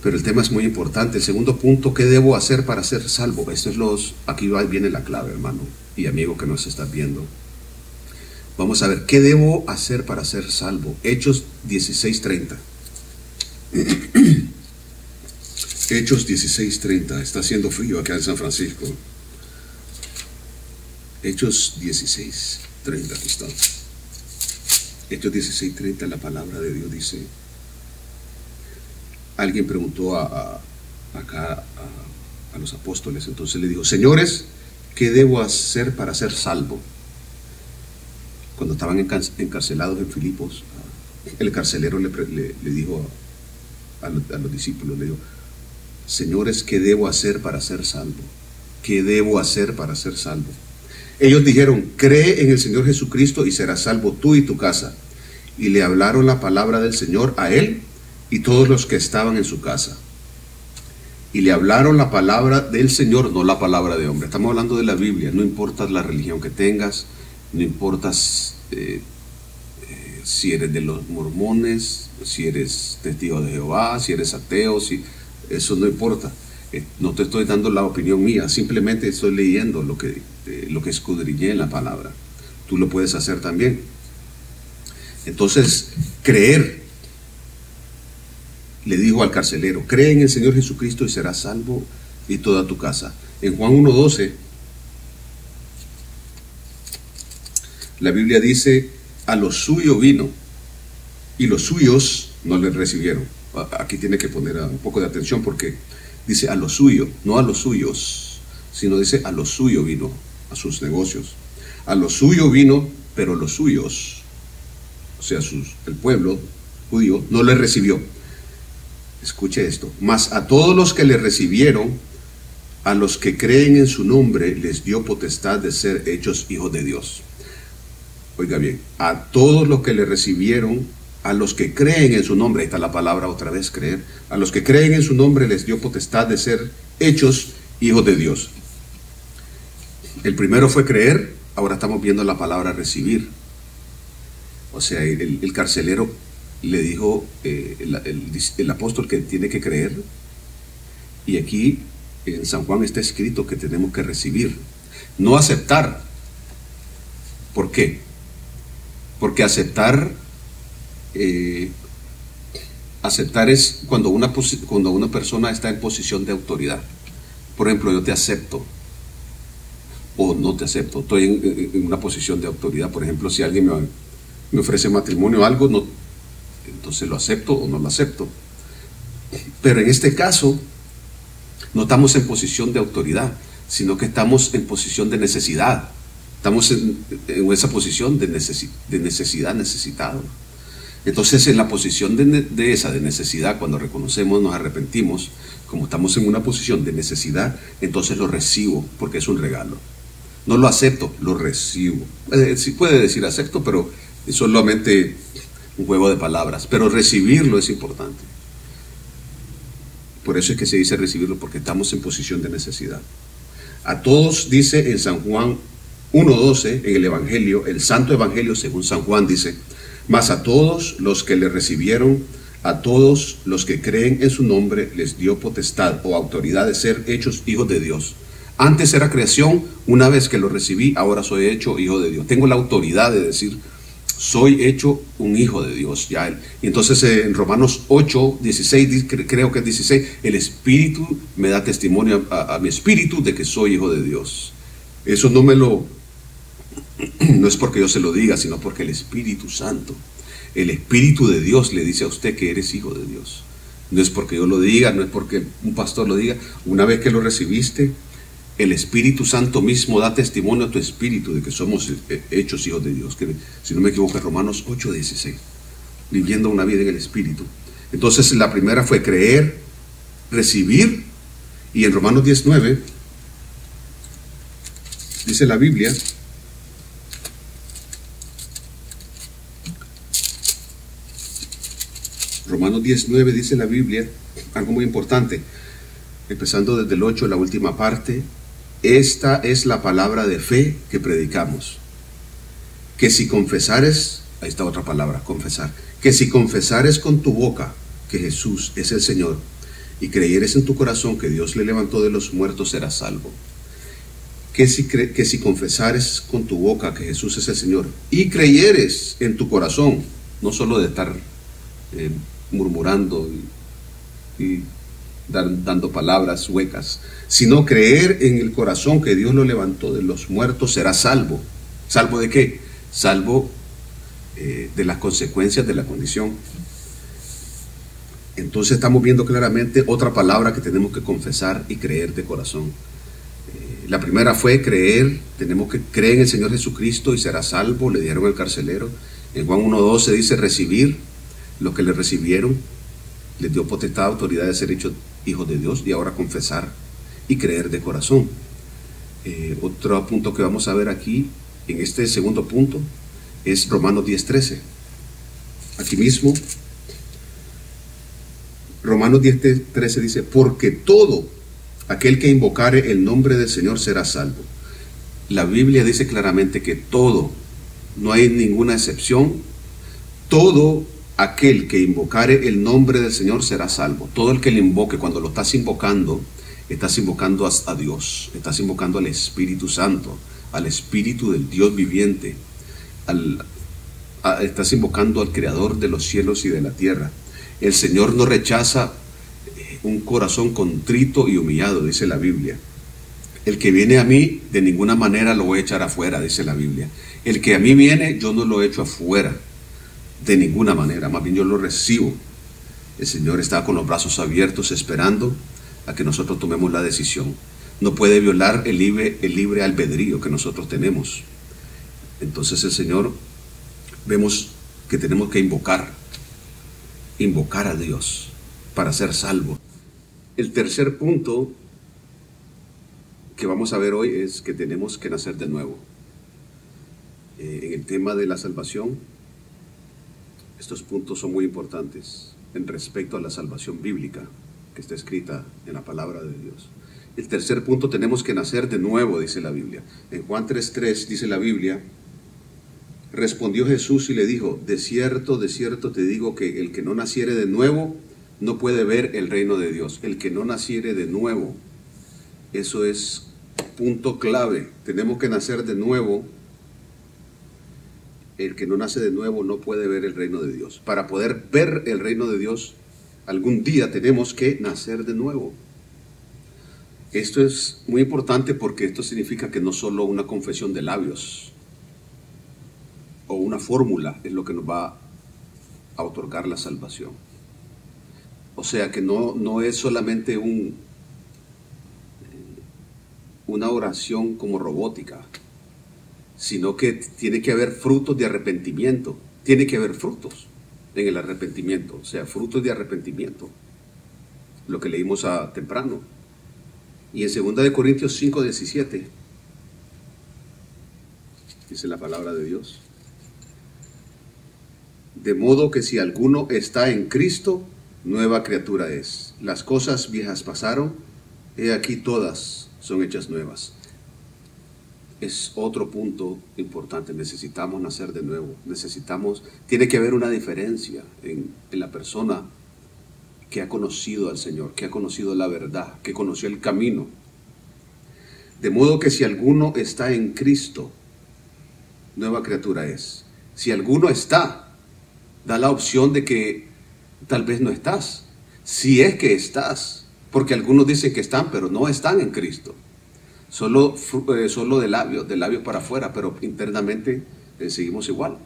Pero el tema es muy importante. El segundo punto, ¿qué debo hacer para ser salvo? Aquí viene la clave, hermano y amigo que nos estás viendo. Vamos a ver, ¿qué debo hacer para ser salvo? Hechos 16:30. Hechos 16:30. Está haciendo frío acá en San Francisco. Hechos 16:30. Aquí está. Hechos 16:30, la palabra de Dios dice. Alguien preguntó acá a los apóstoles, entonces le dijo: señores, ¿qué debo hacer para ser salvo? Cuando estaban encarcelados en Filipos, el carcelero le dijo a los discípulos, le dijo: señores, ¿qué debo hacer para ser salvo? ¿Qué debo hacer para ser salvo? Ellos dijeron: cree en el Señor Jesucristo y serás salvo tú y tu casa. Y le hablaron la palabra del Señor a él y todos los que estaban en su casa. Y le hablaron la palabra del Señor, no la palabra de hombre. Estamos hablando de la Biblia. No importa la religión que tengas, no importa si eres de los mormones, si eres testigo de Jehová, si eres ateo, eso no importa. No te estoy dando la opinión mía, simplemente estoy leyendo lo que escudriñé en la palabra. Tú lo puedes hacer también. Entonces, creer. Le dijo al carcelero: cree en el Señor Jesucristo y serás salvo y toda tu casa. En Juan 1:12, la Biblia dice: a lo suyo vino y los suyos no le recibieron. Aquí tiene que poner un poco de atención porque dice a lo suyo, no a los suyos, sino dice a lo suyo vino, a sus negocios. A lo suyo vino, pero los suyos, o sea, el pueblo judío, no le recibió. Escuche esto: mas a todos los que le recibieron, a los que creen en su nombre, les dio potestad de ser hechos hijos de Dios. Oiga bien, a todos los que le recibieron, a los que creen en su nombre, ahí está la palabra otra vez, creer, a los que creen en su nombre les dio potestad de ser hechos hijos de Dios. El primero fue creer, ahora estamos viendo la palabra recibir. O sea, el carcelero le dijo, el apóstol, que tiene que creer, y aquí en San Juan está escrito que tenemos que recibir, no aceptar. ¿Por qué? Porque aceptar es cuando una persona está en posición de autoridad. Por ejemplo, yo te acepto o no te acepto, estoy en una posición de autoridad. Por ejemplo, si alguien me ofrece matrimonio o algo, no, entonces lo acepto o no lo acepto. Pero en este caso no estamos en posición de autoridad, sino que estamos en posición de necesidad. Estamos en esa posición de necesidad, necesitado. Entonces, en la posición de esa necesidad, cuando reconocemos, nos arrepentimos, como estamos en una posición de necesidad, entonces lo recibo, porque es un regalo. No lo acepto, lo recibo. Sí puede decir acepto, pero es solamente un juego de palabras. Pero recibirlo es importante. Por eso es que se dice recibirlo, porque estamos en posición de necesidad. A todos, dice en San Juan 1:12, en el Evangelio, el Santo Evangelio según San Juan, dice: mas a todos los que le recibieron, a todos los que creen en su nombre, les dio potestad o autoridad de ser hechos hijos de Dios. Antes era creación, una vez que lo recibí, ahora soy hecho hijo de Dios. Tengo la autoridad de decir, soy hecho un hijo de Dios. Ya. Y entonces en Romanos 8:16, creo que es 16, el Espíritu me da testimonio a mi espíritu de que soy hijo de Dios. Eso no es porque yo se lo diga, sino porque el Espíritu Santo, el Espíritu de Dios le dice a usted que eres hijo de Dios. No es porque yo lo diga, no es porque un pastor lo diga. Una vez que lo recibiste, el Espíritu Santo mismo da testimonio a tu espíritu de que somos hechos hijos de Dios. Que, si no me equivoco, es Romanos 8:16, viviendo una vida en el Espíritu. Entonces la primera fue creer, recibir, y en Romanos 10:9 dice la Biblia: Romanos 10:9 dice la Biblia algo muy importante, empezando desde el 8, la última parte: esta es la palabra de fe que predicamos, que si confesares, ahí está otra palabra, confesar, que si confesares con tu boca que Jesús es el Señor, y creyeres en tu corazón que Dios le levantó de los muertos, serás salvo. Que si confesares con tu boca que Jesús es el Señor y creyeres en tu corazón, no solo de estar murmurando y dando palabras huecas, sino creer en el corazón que Dios lo levantó de los muertos, serás salvo. ¿Salvo de qué? Salvo de las consecuencias de la condición. Entonces estamos viendo claramente otra palabra que tenemos que confesar y creer de corazón. La primera fue creer, tenemos que creer en el Señor Jesucristo y será salvo, le dijeron al carcelero. En Juan 1:12 dice recibir, los que le recibieron, les dio potestad, autoridad de ser hechos hijos de Dios, y ahora confesar y creer de corazón. Otro punto que vamos a ver aquí, en este segundo punto, es Romanos 10:13. Aquí mismo, Romanos 10:13 dice, porque todo aquel que invocare el nombre del Señor será salvo. La Biblia dice claramente que todo, no hay ninguna excepción, todo aquel que invocare el nombre del Señor será salvo. Todo el que le invoque, cuando lo estás invocando a Dios, estás invocando al Espíritu Santo, al Espíritu del Dios viviente, estás invocando al Creador de los cielos y de la tierra. El Señor no rechaza un corazón contrito y humillado, dice la Biblia. El que viene a mí, de ninguna manera lo voy a echar afuera, dice la Biblia. El que a mí viene, yo no lo echo afuera, de ninguna manera, más bien yo lo recibo. El Señor está con los brazos abiertos esperando a que nosotros tomemos la decisión. No puede violar el libre albedrío que nosotros tenemos. Entonces el Señor, vemos que tenemos que invocar a Dios para ser salvos. El tercer punto que vamos a ver hoy es que tenemos que nacer de nuevo. En el tema de la salvación, estos puntos son muy importantes en respecto a la salvación bíblica que está escrita en la palabra de Dios. El tercer punto, tenemos que nacer de nuevo, dice la Biblia. En Juan 3:3 dice la Biblia, respondió Jesús y le dijo, de cierto te digo que el que no naciere de nuevo no puede ver el reino de Dios. El que no naciere de nuevo, eso es punto clave. Tenemos que nacer de nuevo. El que no nace de nuevo no puede ver el reino de Dios. Para poder ver el reino de Dios, algún día tenemos que nacer de nuevo. Esto es muy importante porque esto significa que no solo una confesión de labios o una fórmula es lo que nos va a otorgar la salvación. O sea que no es solamente una oración como robótica, sino que tiene que haber frutos de arrepentimiento. Tiene que haber frutos en el arrepentimiento, o sea, frutos de arrepentimiento, lo que leímos temprano. Y en 2 Corintios 5:17 dice la palabra de Dios, de modo que si alguno está en Cristo, nueva criatura es. Las cosas viejas pasaron, he aquí todas son hechas nuevas. Es otro punto importante. Necesitamos nacer de nuevo. Tiene que haber una diferencia en la persona que ha conocido al Señor, que ha conocido la verdad, que conoció el camino. De modo que si alguno está en Cristo, nueva criatura es. Si alguno está, da la opción de que tal vez no estás. Si es que estás, porque algunos dicen que están, pero no están en Cristo. Solo de labios para afuera, pero internamente seguimos igual.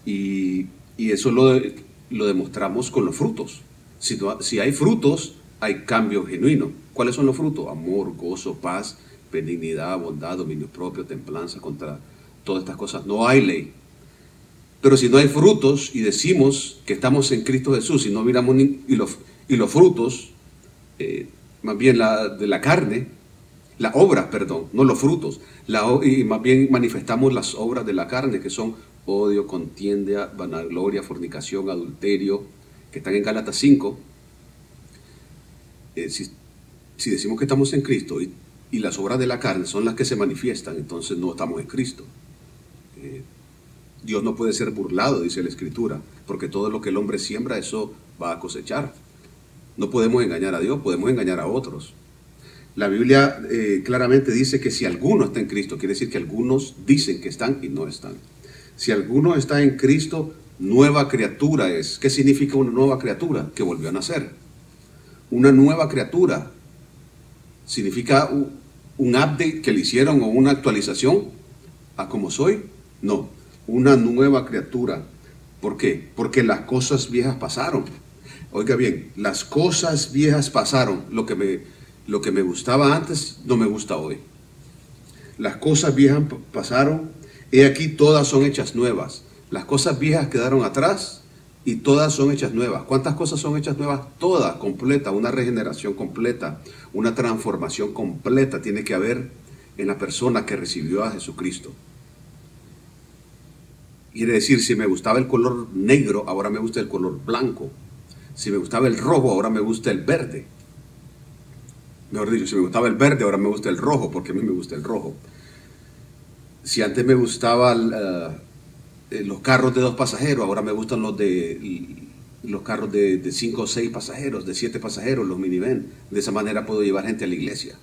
Y eso lo demostramos con los frutos. Si hay frutos, hay cambio genuino. ¿Cuáles son los frutos? Amor, gozo, paz, benignidad, bondad, dominio propio, templanza. Contra todas estas cosas no hay ley. Pero si no hay frutos y decimos que estamos en Cristo Jesús y no miramos y los frutos, más bien de la carne, la obra, perdón, no los frutos, y más bien manifestamos las obras de la carne, que son odio, contienda, vanagloria, fornicación, adulterio, que están en Gálatas 5. Si decimos que estamos en Cristo y las obras de la carne son las que se manifiestan, entonces no estamos en Cristo. Dios no puede ser burlado, dice la Escritura, porque todo lo que el hombre siembra, eso va a cosechar. No podemos engañar a Dios, podemos engañar a otros. La Biblia claramente dice que si alguno está en Cristo, quiere decir que algunos dicen que están y no están. Si alguno está en Cristo, nueva criatura es. ¿Qué significa una nueva criatura? Que volvió a nacer. Una nueva criatura significa un update que le hicieron o una actualización a como soy. No, una nueva criatura. ¿Por qué? Porque las cosas viejas pasaron. Oiga bien, las cosas viejas pasaron. Lo que me gustaba antes no me gusta hoy. Las cosas viejas pasaron. He aquí todas son hechas nuevas. Las cosas viejas quedaron atrás y todas son hechas nuevas. ¿Cuántas cosas son hechas nuevas? Todas, completa, una regeneración completa, una transformación completa tiene que haber en la persona que recibió a Jesucristo. Quiere decir, si me gustaba el color negro, ahora me gusta el color blanco. Si me gustaba el rojo, ahora me gusta el verde. Mejor dicho, si me gustaba el verde, ahora me gusta el rojo, porque a mí me gusta el rojo. Si antes me gustaban los carros de 2 pasajeros, ahora me gustan los carros de 5 o 6 pasajeros, de 7 pasajeros, los minivan. De esa manera puedo llevar gente a la iglesia.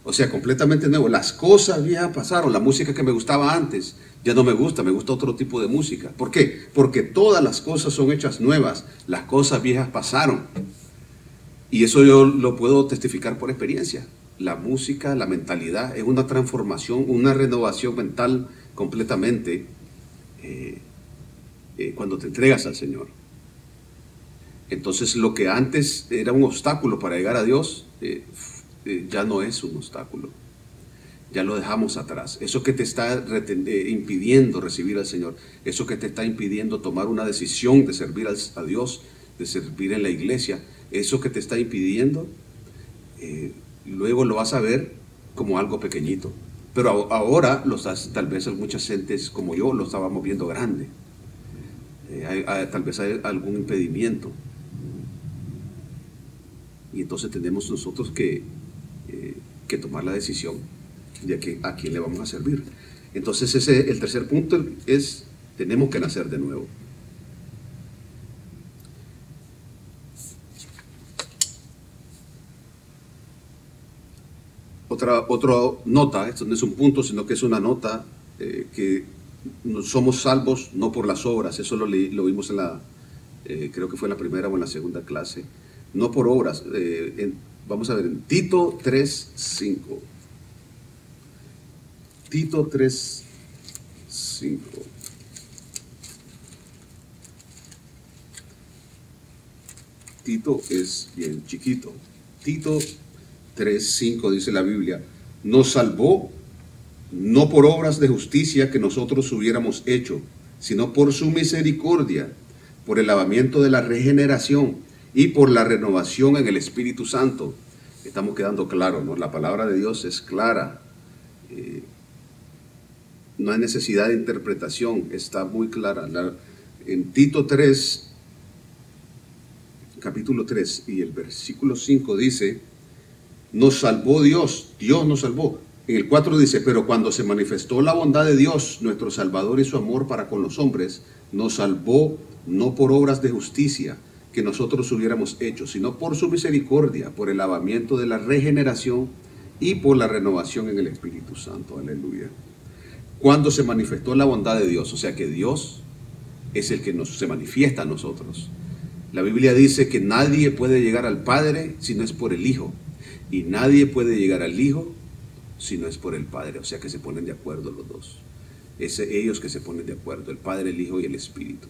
O sea, completamente nuevo. Las cosas viejas pasaron. La música que me gustaba antes ya no me gusta otro tipo de música. ¿Por qué? Porque todas las cosas son hechas nuevas. Las cosas viejas pasaron. Y eso yo lo puedo testificar por experiencia. La música, la mentalidad, es una transformación, una renovación mental completamente cuando te entregas al Señor. Entonces lo que antes era un obstáculo para llegar a Dios, ya no es un obstáculo. Ya lo dejamos atrás. Eso que te está impidiendo recibir al Señor, eso que te está impidiendo tomar una decisión de servir a Dios, de servir en la iglesia, eso que te está impidiendo, luego lo vas a ver como algo pequeñito. Pero ahora, tal vez muchas gentes como yo lo estábamos viendo grande. Tal vez hay algún impedimento. Y entonces tenemos nosotros que tomar la decisión de a quién le vamos a servir. Entonces el tercer punto es, tenemos que nacer de nuevo. Otra nota, esto no es un punto, sino que es una nota, que somos salvos no por las obras. Eso lo vimos creo que fue en la primera o en la segunda clase. No por obras. Vamos a ver, en Tito 3:5. Tito 3:5. Tito es bien chiquito. Tito 3:5 dice la Biblia: nos salvó no por obras de justicia que nosotros hubiéramos hecho, sino por su misericordia, por el lavamiento de la regeneración y por la renovación en el Espíritu Santo. Estamos quedando claros, ¿no? La palabra de Dios es clara. No hay necesidad de interpretación, está muy clara. En Tito 3, capítulo 3 y el versículo 5 dice: nos salvó Dios, Dios nos salvó. En el 4 dice: pero cuando se manifestó la bondad de Dios, nuestro Salvador, y su amor para con los hombres, nos salvó no por obras de justicia que nosotros hubiéramos hecho, sino por su misericordia, por el lavamiento de la regeneración y por la renovación en el Espíritu Santo. Aleluya. Cuando se manifestó la bondad de Dios, o sea que Dios es el que se manifiesta a nosotros. La Biblia dice que nadie puede llegar al Padre si no es por el Hijo, y nadie puede llegar al Hijo si no es por el Padre. O sea que se ponen de acuerdo los dos. Es ellos que se ponen de acuerdo, el Padre, el Hijo y el Espíritu.